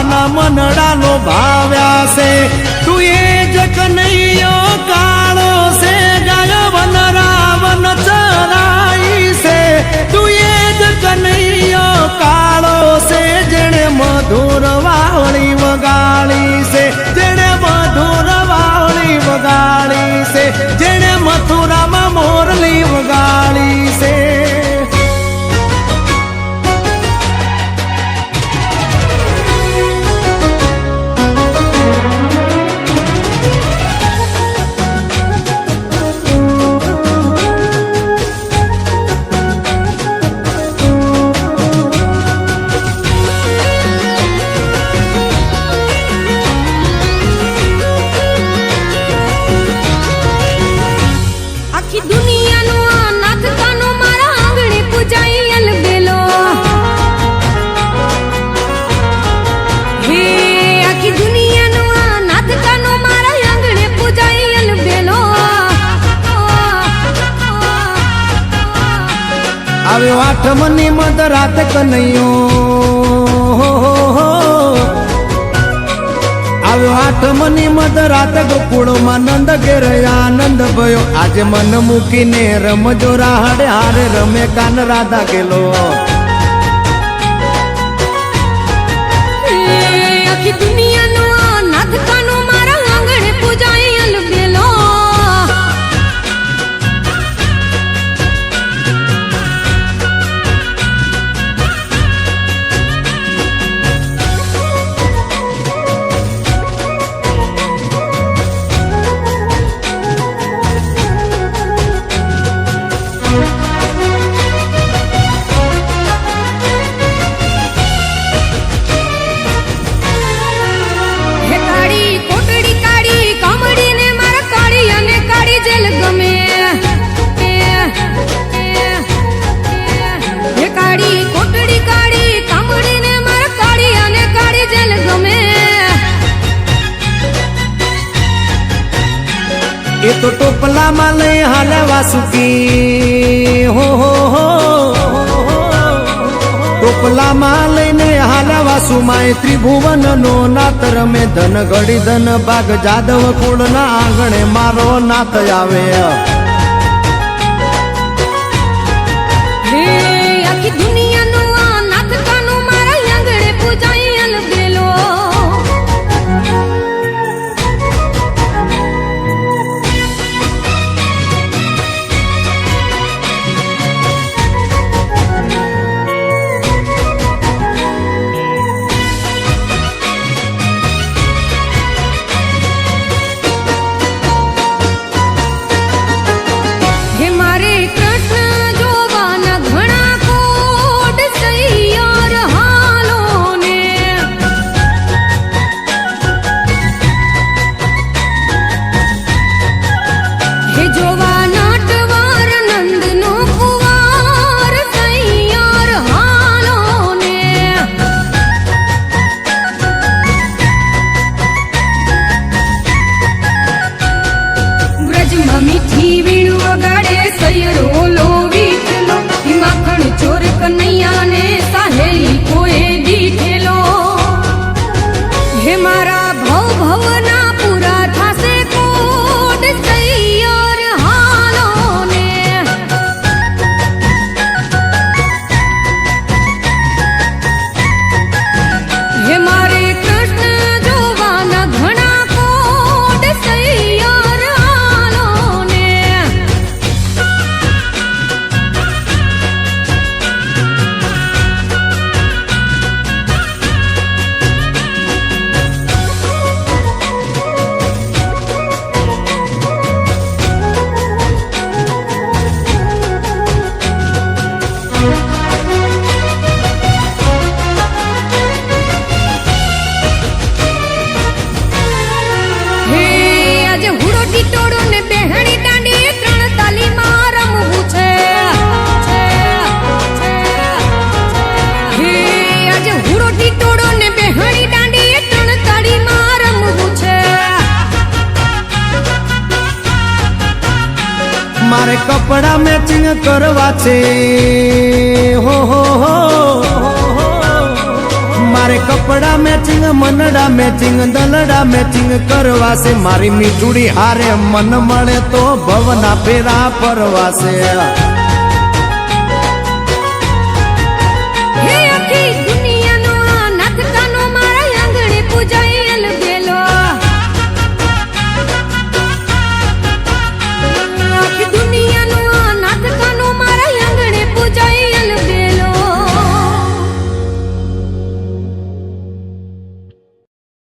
માના મનડાનો ભાવ્યા છે તું એ જ કનૈયો કાળો છે ગાય વન રાવન ચરાઈ છે તું એ જ કનૈયો કાળો છે જેણે મધુર વાવળી વગાડી છે જેણે મધુર વાવળી વગાડી છે જેણે મથુરામાં મોરલી વગાડી છે આવ્યો આઠમની મધરાત કનૈયો આવ્યો આઠમની મધરાત ગોકુળમાં નંદ ઘેર આનંદ ભયો આજે મન મૂકીને રમજો રાહડે હારે રમે કાન રાધા ગેલો આખી દુનિયાનો નાથ કાનો મારા આંગણે પૂજાય અલબેલો એ તો ટોપલામાં લઈ હાલે વાસુકી હો ટોપલામાં લઈને હાલે વાસુમાં ત્રિભુવન નો નાથ રમે ધન ઘડી ધન ભાગ જાદવ કુળ ના આંગણે મારો નાથ આવે આખી દુનિયાનો નાથ કાનો મારા આંગણે પૂજાય અલબેલો મીઠી વીણું વગાડે સૈયરો લો વીટલો માખણ ચોર કનૈયા ને સાહેલી કોઈ દીઠેલો હે મારા ભવ ભવના પૂરા થાશે કોડ સૈયર હાલો ને હે મારે કૃષ્ણ જોવાના ઘણા કોડ સૈયર મારે કપડા મેચિંગ કરવા છે હો મારે કપડા મેચિંગ મનડા મેચિંગ દલડા મેચિંગ કરવાશે મારી મીઠુડી હારે મન મળે તો ભવના ફેરા પરવાશે